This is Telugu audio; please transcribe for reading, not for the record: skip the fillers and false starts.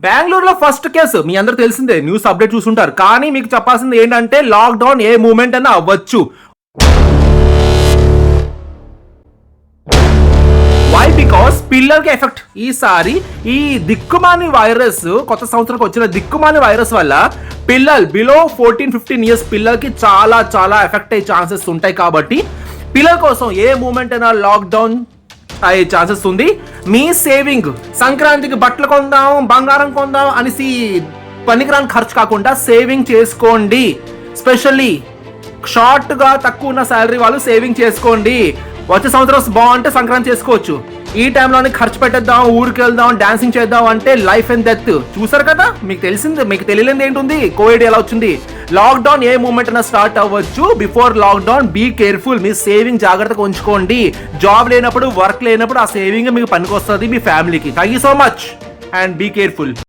బెంగళూరులో ఫస్ట్ కేసు మీ అందరూ తెలిసిందే, న్యూస్ అప్డేట్ చూసుంటారు. కానీ మీకు చెప్పాల్సింది ఏంటంటే లాక్డౌన్ ఏ మూమెంట్ అయినా అవ్వచ్చు. వై? బికాస్ పిల్లలకి ఎఫెక్ట్. ఈసారి ఈ దిక్కుమాని వైరస్, కొత్త సంవత్సరానికి వచ్చిన దిక్కుమాని వైరస్ వల్ల పిల్లలు బిలో 14-15 ఇయర్స్ పిల్లలకి చాలా చాలా ఎఫెక్ట్ అయ్యే ఛాన్సెస్ ఉంటాయి. కాబట్టి పిల్లల కోసం ఏ మూమెంట్ అయినా లాక్డౌన్ అయ్యే ఛాన్సెస్ ఉంది. మీ సేవింగ్, సంక్రాంతికి బట్టలు కొందాం, బంగారం కొందాం అనేసి పనికిరాని ఖర్చు కాకుండా సేవింగ్ చేసుకోండి. స్పెషల్లీ షార్ట్గా తక్కువ ఉన్న శాలరీ వాళ్ళు సేవింగ్ చేసుకోండి. వచ్చే సంవత్సరం బాగుంటే సంక్రాంతి చేసుకోవచ్చు. ఈ టైంలోనే ఖర్చు పెట్టేద్దాం, ఊరికి వెళ్దాం, డాన్సింగ్ చేద్దాం అంటే లైఫ్ అండ్ డెత్. చూసారు కదా, మీకు తెలిసింది, మీకు తెలియలేదు ఏంటుంది, కోవిడ్ ఎలా వచ్చింది. లాక్డౌన్ ఏ మూమెంట్ అయినా స్టార్ట్ అవ్వచ్చు. Before lockdown be careful. మీ సేవింగ్ జాగ్రత్తగా ఉంచుకోండి. జాబ్ లేనప్పుడు, వర్క్ లేనప్పుడు ఆ సేవింగ్ మీకు పనికొస్తుంది మీ ఫ్యామిలీకి. Thank you so much and be careful.